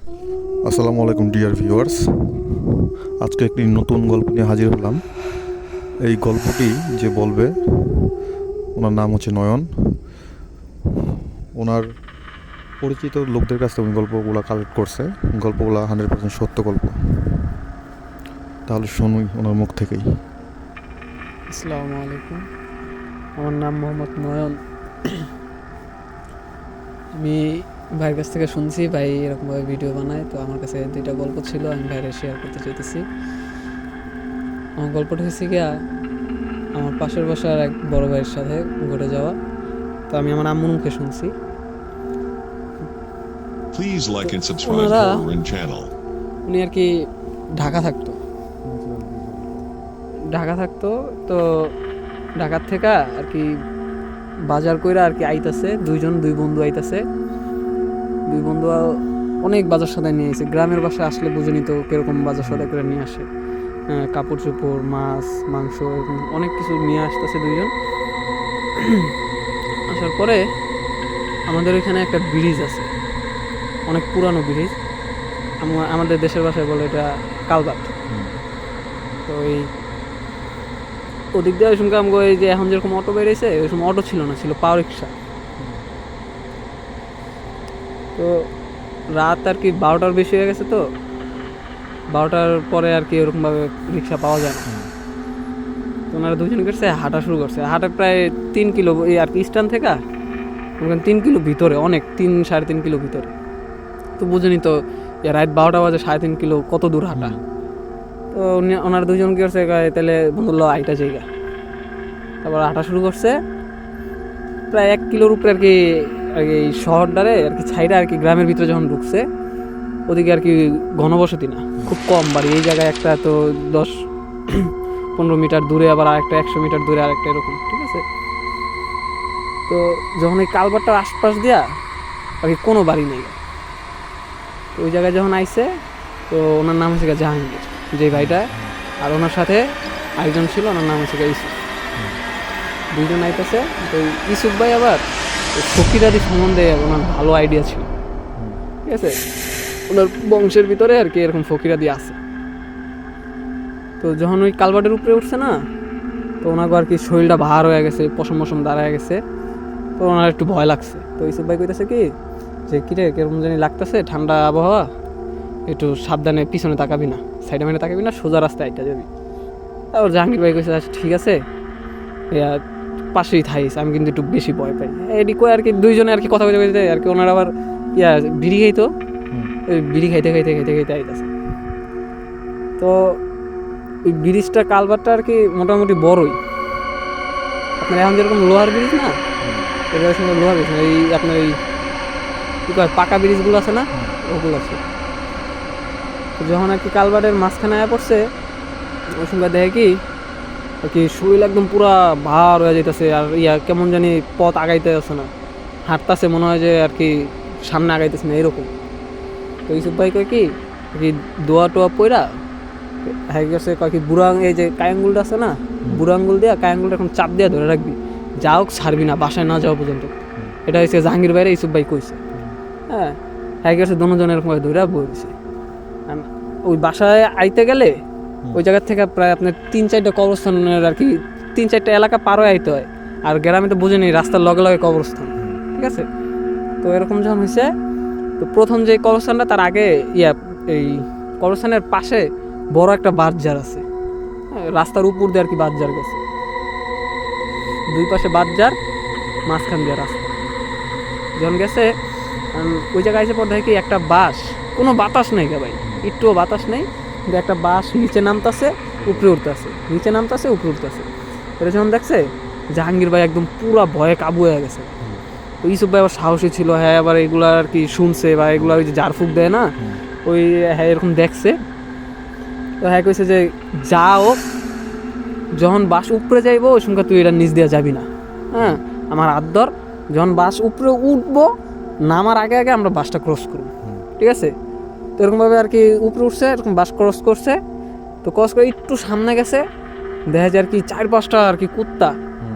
আসসালামু আলাইকুম dear viewers, আজকে একটি নতুন গল্প নিয়ে হাজির হলাম। এই গল্পটি যে বলবে ওনার নাম হচ্ছে নয়ন। ওনার পরিচিত লোকদের কাছ থেকে গল্পগুলো কালেক্ট করছে। গল্পগুলো 100% সত্য গল্প। তাহলে শুনুই ওনার মুখ থেকেই। আসসালামু আলাইকুম, আমার নাম মোহাম্মদ নয়ন। আমি ভাইয়ের কাছ থেকে শুনছি ভাই এরকমভাবে ভিডিও বানায়, তো আমার কাছে দুইটা গল্প ছিল, আমি ভাইরে শেয়ার করতে চাইতেছি। আমার গল্পটা হয়েছে গিয়া আমার পাশের বাসার এক বড় ভাইয়ের সাথে ঘটে যাওয়া। তো আমি আমার আম্মুর মুখে শুনছি। Please like and subscribe ওনারা Horror Ring channel. উনি আর কি ঢাকা থাকতো। তো ঢাকার থেকে আর কি বাজার কইরা আর কি আইতাছে, দুই বন্ধু আইতাছে। দুই বন্ধু অনেক বাজার সদাই নিয়ে আসে। গ্রামের বাসায় আসলে বুঝেনি তো কিরকম বাজার সদাই করে নিয়ে আসে। কাপড় চোপড়, মাছ, মাংস, এরকম অনেক কিছু নিয়ে আসতেছে দুইজন। আসার পরে আমাদের এখানে একটা ব্রিজ আছে, অনেক পুরানো ব্রিজ। আমাদের দেশের ভাষায় বলে এটা কালভার্ট। তো এই ওদিক দিয়ে ওই সময় আমাকে এই যে এখন যেরকম অটো বেরিয়েছে, ওই সময় অটো ছিল না, ছিল পাওয়ার রিক্সা। তো রাত আর কি 12টার বেশি হয়ে গেছে, তো 12টার পরে আর কি ওরকমভাবে রিক্সা পাওয়া যায় না। তো ওনারা দুজন করছে হাঁটা শুরু করছে। হাঁটা প্রায় 3 কিলো এই আর কি স্ট্যান্ড থেকে 3 কিলো ভিতরে, অনেক 3-3.5 কিলো ভিতরে। তো বুঝেনি তো রাত 12টা বাজে 3.5 কিলো কত দূর হাঁটা। তো ওনারা দুজন কি করছে, তাহলে বন্ধু ল আইটা জায়গা। তারপর হাঁটা শুরু করছে প্রায় 1 কিলোর উপরে আর কি এই শহরটারে আর কি ছাইরা আর কি গ্রামের ভিতরে যখন ঢুকছে, ওদিকে আর কি ঘনবসতি না, খুব কম বাড়ি। এই জায়গায় একটা তো 10-15 মিটার দূরে, আবার আরেকটা 100 মিটার দূরে আরেকটা, এরকম, ঠিক আছে। তো যখন এই কালভারটার আশপাশ দিয়া আর কি কোনো বাড়ি নেই। তো ওই জায়গায় যখন আইছে, তো ওনার নাম হচ্ছে জাহাঙ্গীর, যে ভাইটা, আর ওনার সাথে আরেকজন ছিল, ওনার নাম হচ্ছে ইউসুফ। দুইজন আইতেছে। তো ইউসুফ ভাই আবার ফকিরাদি সম্বন্ধে ওনার ভালো আইডিয়া ছিল, ঠিক আছে। ওনার বংশের ভিতরে আর কি এরকম ফকিরাদি আছে। তো যখন ওই কালভার্টের উপরে উঠছে না, তো ওনাকে আর কি শরীরটা ভার হয়ে গেছে, পশম দাঁড়ায় গেছে। তো ওনার একটু ভয় লাগছে। তো ইউসুফ ভাই কইতেছে কি যে কিরে কিরকম জানি লাগতেছে, ঠান্ডা আবহাওয়া, একটু সাবধানে পিছনে তাকাবি না, সাইডে মাইডে তাকাবি না, সোজা রাস্তায় আইটা যাবি। তারপর জাহাঙ্গীর ভাই কইছে আচ্ছা ঠিক আছে, পাশেই থাইস, আমি কিন্তু একটু বেশি ভয় পাই। এদিক আর কি দুইজনে আর কি কথা বলতে আর কি ওনার আবার বিড়ি খাইতো, ওই বিড়ি খাইতে আইতাছে। তো ওই ব্রিজটা কালভারটা আর কি মোটামুটি বড়ই। আপনার এখন যেরকম লোহার ব্রিজ না, এটার সঙ্গে লোহার ব্রিজ না, এই আপনার এই কী কয় পাকা ব্রিজগুলো আছে না, ওগুলো আছে। তো যখন আর কি কালভার্টের মাঝখানে আয়া পড়ছে, ওই সঙ্গে দেখে কি আর কি শরীর একদম পুরা ভার হয়ে যেতেছে, আর কেমন জানি পথ আগাইতে আছে না, হাঁটতেছে মনে হয় যে আর কি সামনে আগাইতেছে না, এরকম। তো ইউসুফ ভাই কয় কি দোয়া টোয়া পইরা হ্যাঁ গেছে, কয় কি বুড়া এই যে কায়াঙ্গুলটা আছে না, বুড়া আঙ্গুল দিয়া কায়াঙ্গুলটা এখন চাপ দিয়া ধরে রাখবি, যাও ছাড়বি না বাসায় না যাওয়া পর্যন্ত। এটা হচ্ছে জাহাঙ্গীর ভাইরে ইউসুফ ভাই কইছে। হ্যাঁ গেছে দুজন এরকম ধরে বলছে। ওই বাসায় আইতে গেলে ওই জায়গার থেকে প্রায় আপনার 3-4টা কবরস্থানের আর কি 3-4টা এলাকা পার হয়ে আইতে হয়। আর গ্রামে তো বুঝে নেই, রাস্তার লগে লগে কবরস্থান, ঠিক আছে। তো এরকম যখন হয়েছে, তো প্রথম যে কবরস্থানটা, তার আগে এই কবরস্থানের পাশে বড় একটা বাঁশঝাড় আছে। রাস্তার উপর দিয়ে আর কি বাঁশঝাড় গেছে, দুই পাশে বাঁশঝাড়, মাঝখান দিয়ে রাস্তা। যখন গেছে ওই জায়গায় এসে পর দেখে কি একটা বাঁশ, কোনো বাতাস নেই গে ভাই, একটুও বাতাস নেই, কিন্তু একটা বাঁশ নিচে নামতেছে উপরে উঠতেছে, নিচে নামতেছে উপরে উঠতেছে। এটা যখন দেখছে, জাহাঙ্গীর ভাই একদম পুরা ভয়ে কাবু হয়ে গেছে। তো ইউসুফ ভাই আবার সাহসী ছিল, হ্যাঁ আবার এগুলো আর কি শুনছে, বা এগুলো ওই যে ঝাড়ফুঁক দেয় না, ওই হ্যাঁ এরকম দেখছে। তো হ্যাঁ কইছে যে যাও, যখন বাস উপরে যাইবো ওই সঙ্গে তুই এটা নিচ দিয়ে যাবি না, হ্যাঁ আমার হাত ধর, যখন বাস উপরে উঠবো নামার আগে আগে আমরা বাসটা ক্রস করব, ঠিক আছে। তো এরকমভাবে আর কি উপরে উঠছে, এরকম বাস ক্রস করছে। তো ক্রস করে একটু সামনে গেছে, দেখা যায় আর কি 4-5টা আর কি কুত্তা,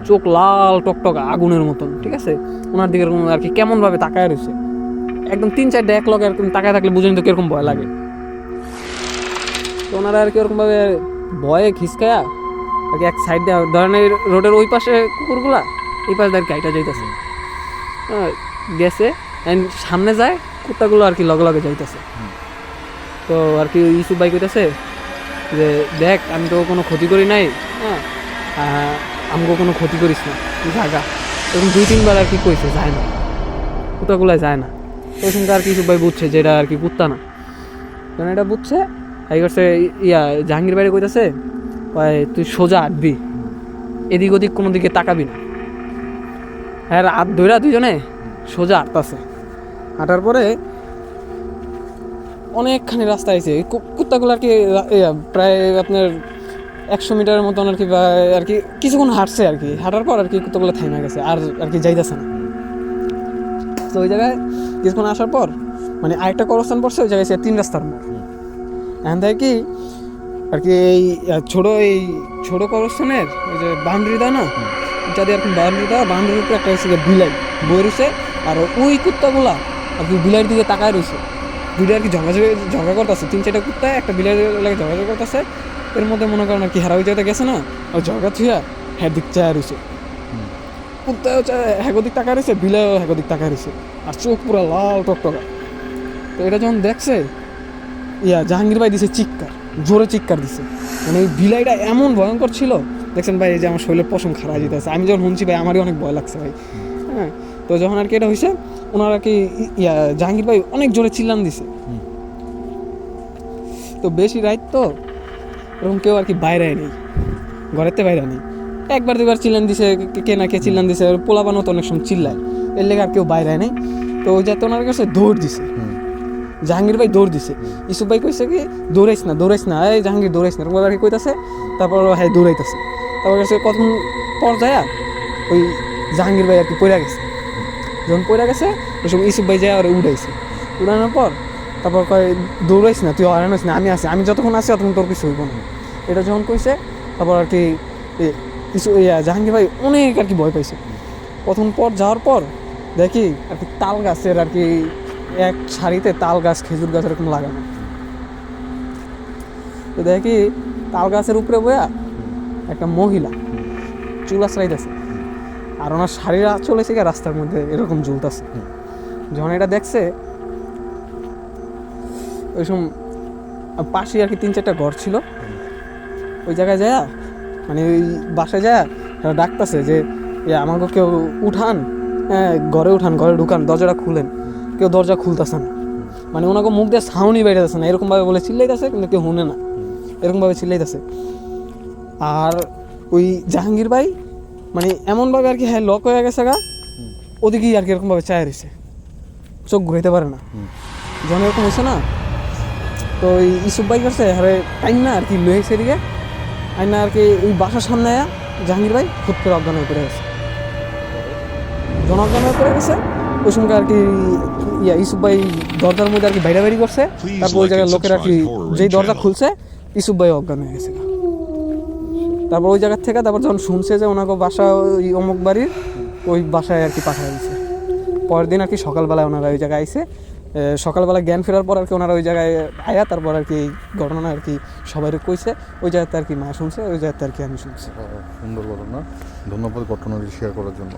চোখ লাল টকটক আগুনের মতন, ঠিক আছে, ওনার দিকে এরকম আর কি কেমনভাবে তাকায় রয়েছে। একদম 3-4 এক লগে এরকম তাকায় থাকলে বুঝেন তো কিরকম ভয় লাগে। তো ওনারা আর কি ওরকমভাবে ভয়ে খিসকায়া আর কি এক সাইড দিয়ে ধরেন এই রোডের ওই পাশে কুকুরগুলা, এই পাশে আর কি গাড়িটা যাইতেছে, গেছে and সামনে যায় কুত্তাগুলো আর কি লগে লগে যাইতেছে। তো আর কি ইউসুফ ভাই কইতেছে যে দেখ আমি তো কোনো ক্ষতি করি নাই, হ্যাঁ আমাকে কোনো ক্ষতি করিস না জাগা, এরকম 2-3 বার আর কি কইছে, যায় না কুত্তাগুলাই যায় না। তো ওইখানকার আর কি ইউসুফ ভাই বুঝছে যে এটা আর কি কুত্তা না, কারণ এটা বুঝছে এই করছে জাহাঙ্গীর বাইরে কইতেছে তুই সোজা হাঁটবি, এদিক ওদিক কোনো দিকে তাকাবি না। হ্যাঁ হাত ধইরা দুজনে সোজা হাঁটতেছে। হাঁটার পরে অনেকখানি রাস্তা আছে, কুত্তাগুলো আর কি প্রায় আপনার 100 মিটারের মতন আর কি, বা আর কি কিছুক্ষণ হাঁটছে আর কি। হাঁটার পর আর কি কুত্তাগুলো থাইমা গেছে, আর কি যাইতেছে না। তো ওই জায়গায় কিছুক্ষণ আসার পর মানে আরেকটা কবরস্থান পড়ছে, ওই জায়গায় 3 রাস্তার মোড়। এখান থেকে কি আর কি এই ছোটো কবরস্থানের ওই যে বাউন্ডারি দেয় না, এটা দিয়ে আর কি বাউন্ডারি দেওয়া, বাউন্ডারির উপরে একটা হচ্ছে বিলাই বই রয়েছে, আর ওই কুত্তাগুলা আর কি বিলাইয়ের দিকে তাকায় রয়েছে। দুইটা আর কি ঝগড়া করতেছে, 3-4টা কুত্তা একটা বিলাইয়ের লাগে ঝগড়া করতেছে। এর মধ্যে মনে করেন আর কি হারা হয়ে যেতে গেছে না, ওই ঝগড়া থুয়া হ্যাঁ দিক চায় রয়েছে, কুত্তা হ্যাগোদিক তাকায় রয়েছে, বিলাইও হ্যাগোদিক তাকায় রয়েছে, আর চোখ পুরো লাল টকটকা। তো এটা যখন দেখছে জাহাঙ্গীর ভাই দিছে চিৎকার, জোরে চিৎকার দিছে। মানে এই বিলাইটা এমন ভয়ঙ্কর ছিল, দেখছেন ভাই এই যে আমার শরীরের পশম খারাপ যেতেছে। আমি যখন শুনছি ভাই আমারই অনেক ভয় লাগছে ভাই। হ্যাঁ, তো যখন আর কি এটা হয়েছে ওনারা কি জাহাঙ্গীর ভাই অনেক জোরে চিল্লান দিছে। তো বেশি রাত তো এরকম কেউ আর কি বাইরে নেই, ঘরেতে বাইরে নেই। 1-2বার চিল্লান দিছে, কে না কে চিল্লান দিছে, পোলাপানও তো অনেক সময় চিল্লায়, এর লেগে আর কেউ বাইরে নেই। তো ওই যাতে ওনার কাছে দৌড় দিছে, জাহাঙ্গীর ভাই দৌড় দিছে। ইউসুফ ভাই কইছে কি দৌড়াইস না, এই জাহাঙ্গীর দৌড়াইস না, এরকম আর কি কইতাছে। তারপর হ্যাঁ দৌড়াইতেছে। তারপর কাছে কতক্ষণ পর যায় ওই জাহাঙ্গীর ভাই আর কি পড়ে গেছে। যখন পড়ে গেছে ওই সময় ইউসুফ ভাই যায় আর উড়াইছে। উড়ানোর পর তারপর কয় দৌড়াইস না, তুই হরান না, আমি আছি, আমি যতক্ষণ আছি ততক্ষণ তোর কিছু হইব না। এটা যখন কইছে তারপর আর কি জাহাঙ্গীর ভাই অনেক আর কি ভয় পাইছে। প্রথম পর যাওয়ার পর দেখি আর কি তাল গাছের আর কি এক সারিতে তাল গাছ, খেজুর গাছ এরকম লাগানো। তো দেখি তাল গাছের উপরে বয়া একটা মহিলা চুল আশ্রাইতেছে, আর ওনার শাড়িরা চলেছে গিয়ে রাস্তার মধ্যে এরকম ঝুলতেছে। যখন এটা দেখছে ওই সময় পাশে আর কি 3-4টা ঘর ছিল, ওই জায়গায় যায় মানে ওই বাসায় যায় ডাকতেছে যে আমাকে কেউ উঠান, হ্যাঁ ঘরে উঠান, ঘরে ঢুকান, দরজাটা খুলেন। কেউ দরজা খুলতেছে না, মানে ওনাকে মুখ দিয়ে সাউন্ডই বেরোতেছে না, এরকমভাবে বলে চিল্লাইতেছে, কিন্তু কেউ শুনে না, এরকমভাবে চিল্লাইতেছে। আর ওই জাহাঙ্গীর ভাই মানে এমনভাবে আর কি হ্যাঁ লক হয়ে গেছে গা, ওদিকেই আর কি এরকমভাবে চায় রয়েছে, চোখ ঘুরাইতে পারে না। যখন এরকম হয়েছে না, তো ওই ইউসুফ ভাই করছে আরে টাইম না আর কি লয়েছে এদিকে আই না আর কি ওই বাসার সামনে জাহাঙ্গীর ভাই হুট করে অজ্ঞান হয়ে পড়ে গেছে। যখন অজ্ঞান হয়ে পড়ে গেছে ওই সঙ্গে আর কি ইউসুফ ভাই দরজার মধ্যে আর কি বাইরে করছে। তারপর ওই জায়গায় লোকের আর কি যেই দরজা খুলছে ইউসুফ ভাই অজ্ঞান হয়ে গেছে। তারপর ওই জায়গার থেকে তারপর যখন শুনছে যে ওনাকে বাসা ওই অমুক বাড়ির ওই বাসায় আর কি পাঠিয়ে দিয়েছে। পরের দিন আর কি সকালবেলায় ওনারা ওই জায়গায় আইসে, সকালবেলা জ্ঞান ফেরার পর আর কি ওনারা ওই জায়গায় আয়া, তারপর আর কি এই ঘটনা আর কি সবাই কইছে, ওই জায়গাতে আর কি মা শুনছে, ওই জায়গাতে আর কি আমি শুনছি। সুন্দর ঘটনা, ধন্যবাদ ঘটনাটি শেয়ার করার জন্য।